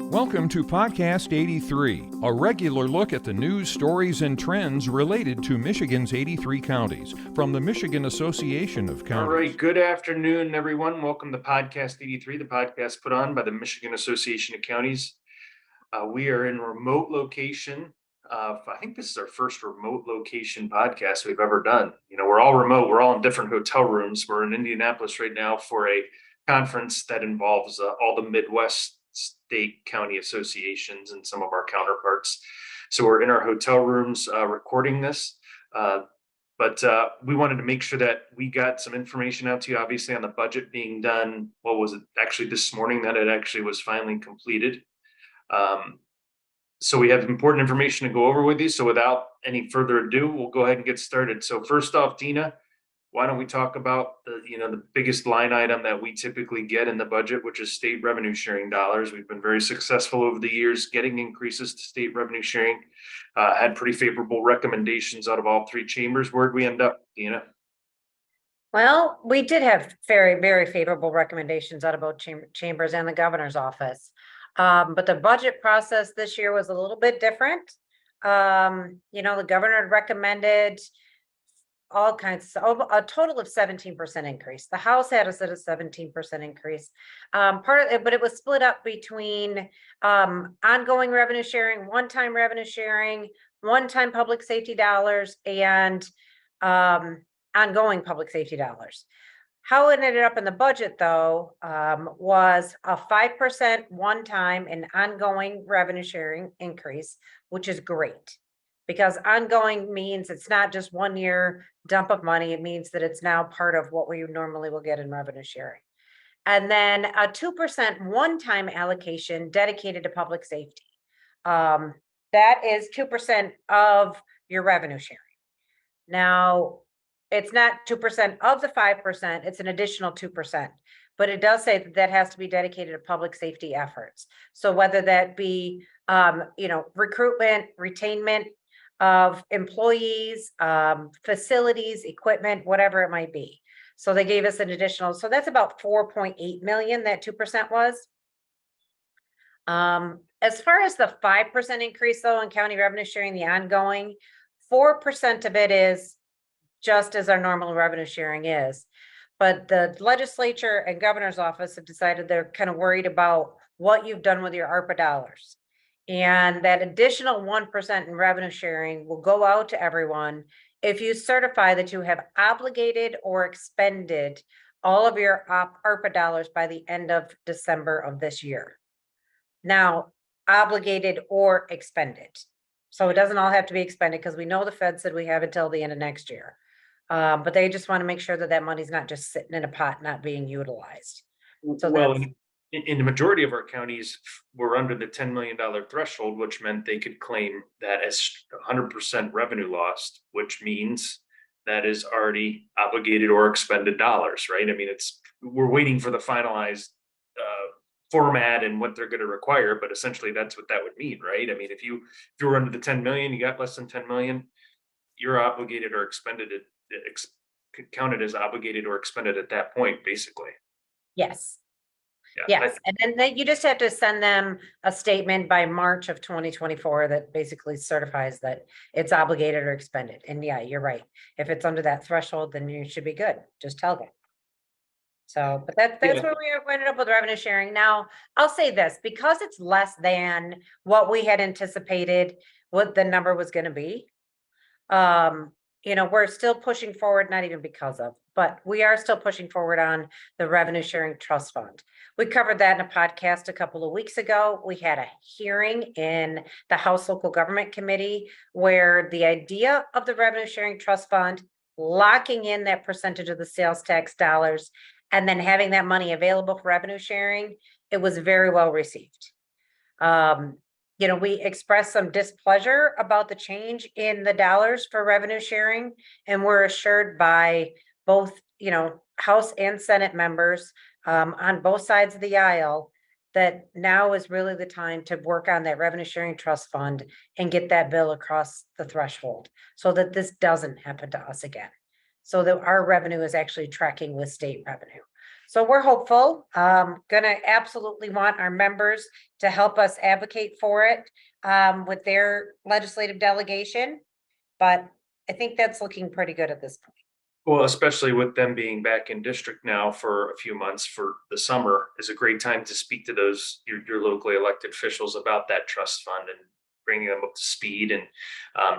Welcome to Podcast 83, a regular look at the news, stories, and trends related to Michigan's 83 counties from the Michigan Association of Counties. All right, good afternoon, everyone. Welcome to Podcast 83, the podcast put on by the Michigan Association of Counties. We are in a remote location. I think this is our first remote location podcast we've ever done. You know, we're all remote. We're all in different hotel rooms. We're in Indianapolis right now for a conference that involves all the Midwest state county associations and some of our counterparts. So we're in our hotel rooms recording this. But we wanted to make sure that we got some information out to you, obviously, on the budget being done. What was it actually this morning that it actually was finally completed? So we have important information to go over with you. So without any further ado, we'll go ahead and get started. So first off, Deena, why don't we talk about the biggest line item that we typically get in the budget, which is state revenue sharing dollars. We've been very successful over the years getting increases to state revenue sharing. Had pretty favorable recommendations out of all three chambers. Where'd we end up, Deena? Well, we did have very, very favorable recommendations out of both chambers and the governor's office. But the budget process this year was a little bit different. The governor had recommended all kinds of a total of 17% increase. The House had us at a 17% increase. Part of it, but it was split up between ongoing revenue sharing, one-time revenue sharing, one-time public safety dollars, and ongoing public safety dollars. How it ended up in the budget, though, was a 5% one-time and ongoing revenue sharing increase, which is great. Because ongoing means it's not just 1 year dump of money. It means that it's now part of what we normally will get in revenue sharing. And then a 2% one-time allocation dedicated to public safety. That is 2% of your revenue sharing. Now, it's not 2% of the 5%, it's an additional 2. But it does say that that has to be dedicated to public safety efforts. So whether that be, recruitment, retainment of employees, facilities, equipment, whatever it might be. So they gave us an additional, so that's about 4.8 million, that 2% was. As far as the 5% increase though in county revenue sharing, the ongoing, 4% of it is just as our normal revenue sharing is. But the legislature and governor's office have decided they're kind of worried about what you've done with your ARPA dollars. And that additional 1% in revenue sharing will go out to everyone if you certify that you have obligated or expended all of your ARPA dollars by the end of December of this year. Now, obligated or expended. So it doesn't all have to be expended because we know the Fed said we have until the end of next year. But they just want to make sure that that money's not just sitting in a pot, not being utilized. So well, in the majority of our counties, we're under the $10 million threshold, which meant they could claim that as 100% revenue lost, which means that is already obligated or expended dollars, right? I mean, we're waiting for the finalized format and what they're going to require, but essentially that's what that would mean, right? I mean, if you were under the 10 million, you got less than 10 million, you're obligated or expended counted as obligated or expended at that point, basically. yes. Yeah. Yes, and then you just have to send them a statement by March of 2024 that basically certifies that it's obligated or expended. And yeah, you're right. If it's under that threshold, then you should be good. Just tell them. So, but that's where we ended up with revenue sharing. Now, I'll say this, because it's less than what we had anticipated, what the number was going to be. We're still pushing forward, not even because of, but we are still pushing forward on the revenue sharing trust fund. We covered that in a podcast a couple of weeks ago. We had a hearing in the House Local Government Committee where the idea of the revenue sharing trust fund, locking in that percentage of the sales tax dollars, and then having that money available for revenue sharing, it was very well received. We expressed some displeasure about the change in the dollars for revenue sharing, and we're assured by both, House and Senate members on both sides of the aisle that now is really the time to work on that revenue sharing trust fund and get that bill across the threshold so that this doesn't happen to us again. So that our revenue is actually tracking with state revenue. So we're hopeful, gonna absolutely want our members to help us advocate for it, with their legislative delegation. But I think that's looking pretty good at this point. Well, especially with them being back in district now for a few months for the summer is a great time to speak to your locally elected officials about that trust fund and bringing them up to speed. And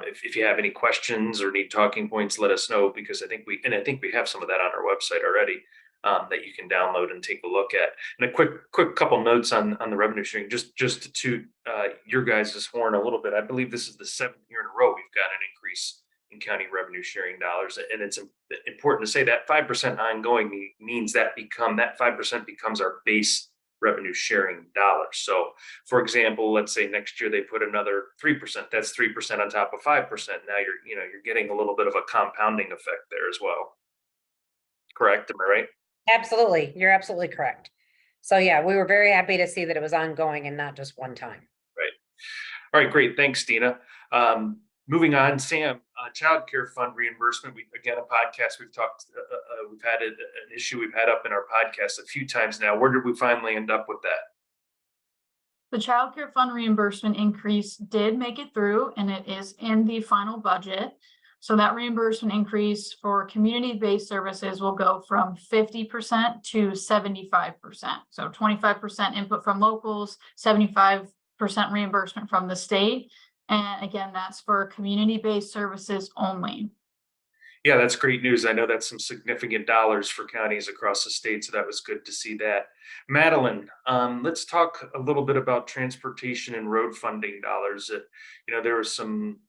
if you have any questions or need talking points, let us know, because I think we have some of that on our website already, that you can download and take a look at. And a quick couple notes on the revenue sharing, just to toot your guys' horn a little bit. I believe this is the 7th year in a row we've got an increase in county revenue sharing dollars. And it's important to say that 5% ongoing means that 5% becomes our base revenue sharing dollars. So for example, let's say next year they put another 3%, that's 3% on top of 5%. Now you're getting a little bit of a compounding effect there as well. Correct? Am I right? Absolutely. You're absolutely correct. So yeah, we were very happy to see that it was ongoing and not just one time. Right. All right, great. Thanks, Deena. Moving on, Sam, child care fund reimbursement. Again, a podcast we've had an issue we've had up in our podcast a few times now. Where did we finally end up with that? The child care fund reimbursement increase did make it through, and it is in the final budget. So that reimbursement increase for community-based services will go from 50% to 75%. So 25% input from locals, 75% reimbursement from the state. And again, that's for community-based services only. Yeah, that's great news. I know that's some significant dollars for counties across the state, so that was good to see that. Madeline, let's talk a little bit about transportation and road funding dollars. There was some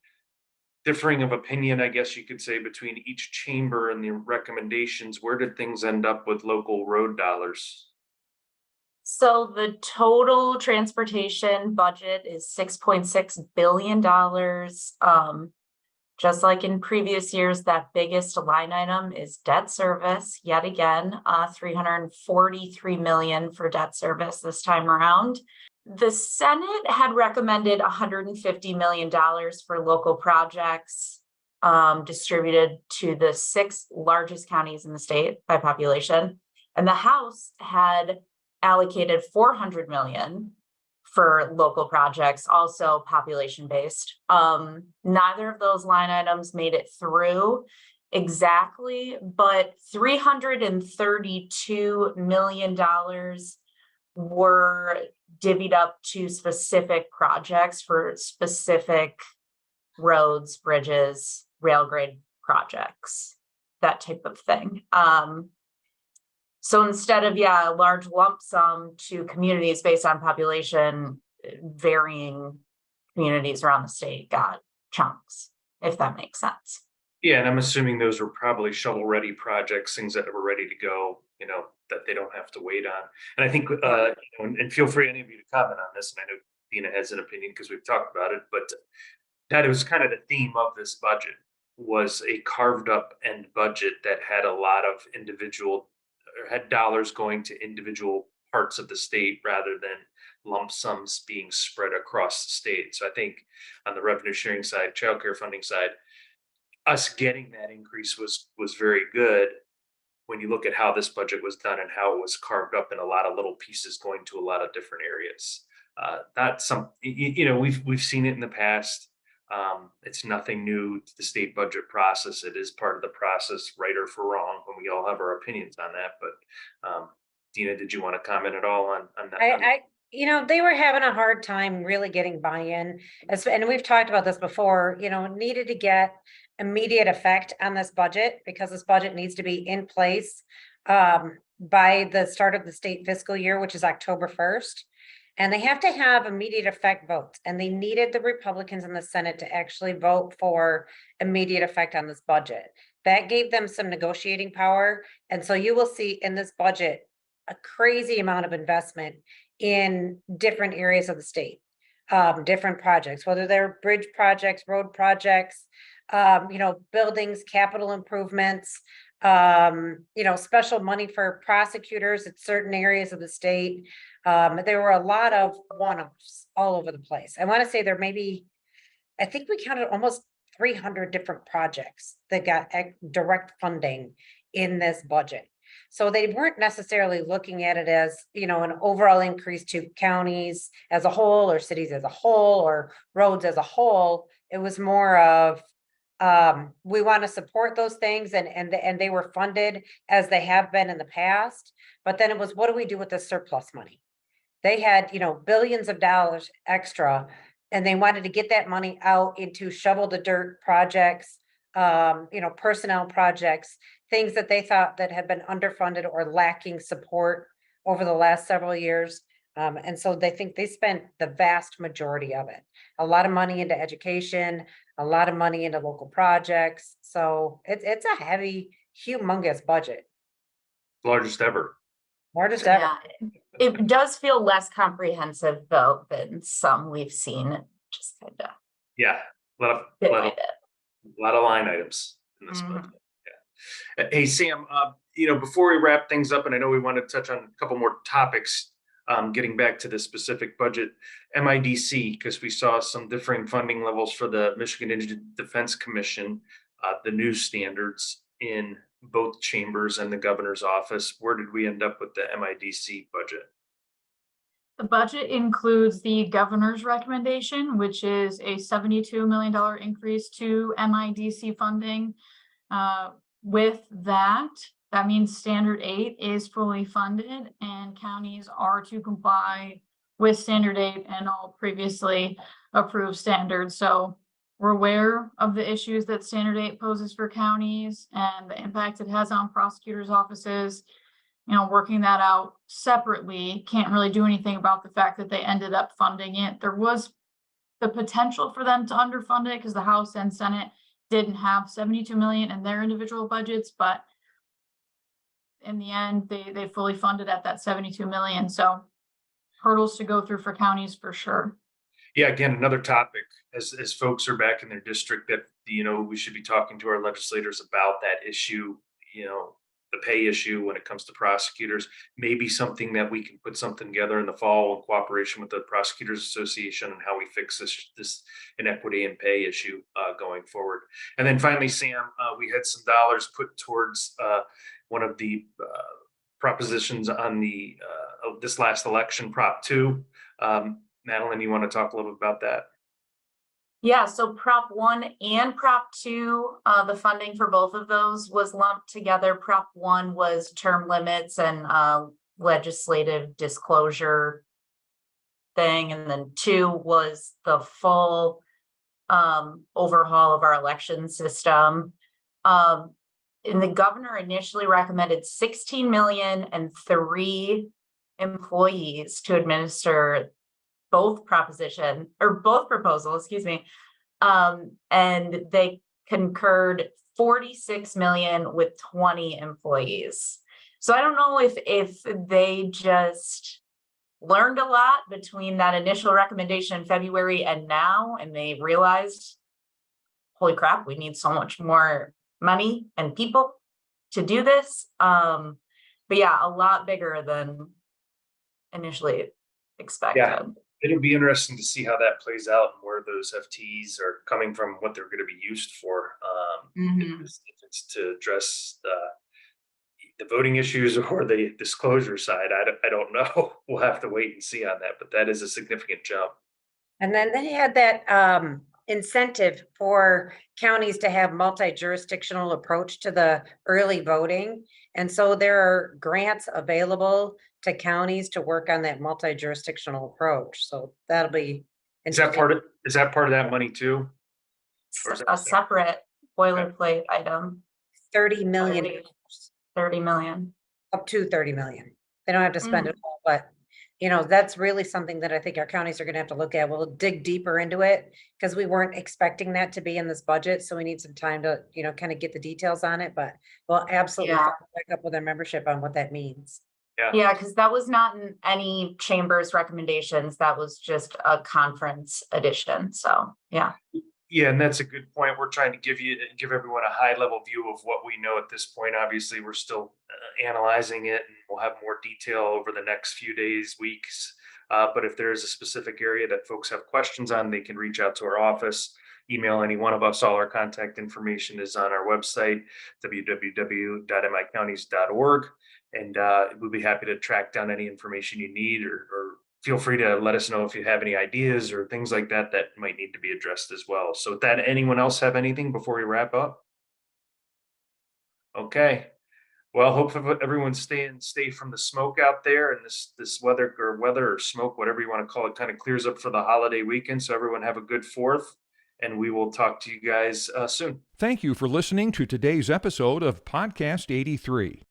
differing of opinion, I guess you could say, between each chamber and the recommendations. Where did things end up with local road dollars? So the total transportation budget is $6.6 billion. Just like in previous years, that biggest line item is debt service. Yet again, $343 million for debt service this time around. The Senate had recommended $150 million for local projects, distributed to the 6 largest counties in the state by population. And the House had allocated $400 million for local projects, also population based. Neither of those line items made it through exactly, but $332 million were divvied up to specific projects for specific roads, bridges, rail grade projects, that type of thing. So instead of, a large lump sum to communities based on population, varying communities around the state got chunks, if that makes sense. Yeah, and I'm assuming those were probably shovel-ready projects, things that were ready to go, that they don't have to wait on. And I think, and feel free, any of you, to comment on this, and I know Deena has an opinion because we've talked about it, but that was kind of the theme of this budget, was a carved up end budget that had a lot of had dollars going to individual parts of the state rather than lump sums being spread across the state. So I think on the revenue sharing side, childcare funding side, us getting that increase was very good when you look at how this budget was done and how it was carved up in a lot of little pieces going to a lot of different areas. That's we've seen it in the past. It's nothing new to the state budget process. It is part of the process, right or for wrong, when we all have our opinions on that. But Deena, did you want to comment at all on that? They were having a hard time really getting buy-in, and we've talked about this before, needed to get immediate effect on this budget, because this budget needs to be in place by the start of the state fiscal year, which is October 1st. And they have to have immediate effect votes. And they needed the Republicans in the Senate to actually vote for immediate effect on this budget. That gave them some negotiating power. And so you will see in this budget a crazy amount of investment in different areas of the state, different projects, whether they're bridge projects, road projects, buildings, capital improvements, special money for prosecutors at certain areas of the state. There were a lot of one-offs all over the place. I want to say I think we counted almost 300 different projects that got direct funding in this budget. So they weren't necessarily looking at it as, you know, an overall increase to counties as a whole or cities as a whole or roads as a whole. It was more of, we want to support those things and they were funded as they have been in the past. But then it was, what do we do with the surplus money? They had, you know, billions of dollars extra, and they wanted to get that money out into shovel the dirt projects, you know, personnel projects, things that they thought that had been underfunded or lacking support over the last several years. And so they think they spent the vast majority of it, a lot of money into education, a lot of money into local projects. So it's a heavy, humongous budget, Largest ever. largest ever. Yeah, it does feel less comprehensive though than some we've seen. Just kind of Yeah, a lot divided. of line items in this Mhm. budget. Yeah. Hey, Sam, you know, before we wrap things up, and I know we want to touch on a couple more topics, getting back to the specific budget, MIDC, because we saw some differing funding levels for the Michigan Indigent Defense Commission, the new standards in both chambers and the governor's office. Where did we end up with the MIDC budget? The budget includes the governor's recommendation, which is a $72 million increase to MIDC funding. With that, that means Standard 8 is fully funded and counties are to comply with Standard 8 and all previously approved standards. So we're aware of the issues that Standard 8 poses for counties and the impact it has on prosecutors' offices. You know, working that out separately, can't really do anything about the fact that they ended up funding it. There was the potential for them to underfund it because the House and Senate didn't have 72 million in their individual budgets, but in the end, they fully funded at that 72 million. So hurdles to go through for counties for sure. Yeah, again, another topic as folks are back in their district that, you know, we should be talking to our legislators about that issue, you know, the pay issue when it comes to prosecutors, maybe something that we can put something together in the fall in cooperation with the Prosecutors Association and how we fix this inequity in pay issue going forward. And then finally, Sam, we had some dollars put towards one of the propositions on the this last election, Prop 2. Madeline, you want to talk a little bit about that? Yeah, so Prop 1 and Prop 2, the funding for both of those was lumped together. Prop 1 was term limits and legislative disclosure thing, and then 2 was the full overhaul of our election system. And the governor initially recommended 16 million and 3 employees to administer both proposals, excuse me. And they concurred 46 million with 20 employees. So I don't know if they just learned a lot between that initial recommendation in February and now, and they realized, holy crap, we need so much more money and people to do this. But yeah, a lot bigger than initially expected. Yeah. It'll be interesting to see how that plays out and where those FTEs are coming from, what they're going to be used for. If it's to address the voting issues or the disclosure side, I don't know. We'll have to wait and see on that, but that is a significant jump. And then they had that incentive for counties to have multi-jurisdictional approach to the early voting. And so there are grants available to counties to work on that multi-jurisdictional approach. So that'll be Is that part of that money too? Or is that A separate boilerplate item, 30 million, 30 million. up to 30 million. They don't have to spend it all, but you know, that's really something that I think our counties are going to have to look at. We'll dig deeper into it because we weren't expecting that to be in this budget. So we need some time to, you know, kind of get the details on it, but we'll absolutely follow back up with our membership on what that means. Yeah, because that was not in any chamber's recommendations. That was just a conference edition. So yeah. Yeah, and that's a good point. We're trying to give everyone a high level view of what we know at this point. Obviously, we're still analyzing it, and we'll have more detail over the next few days, weeks. But if there is a specific area that folks have questions on, they can reach out to our office, email any one of us. All our contact information is on our website, www.micounties.org. And we'll be happy to track down any information you need, or feel free to let us know if you have any ideas or things like that that might need to be addressed as well. So with that, anyone else have anything before we wrap up? Okay. Well, hope everyone's staying safe from the smoke out there, and this weather or smoke, whatever you want to call it, kind of clears up for the holiday weekend. So everyone have a good 4th, and we will talk to you guys soon. Thank you for listening to today's episode of Podcast 83.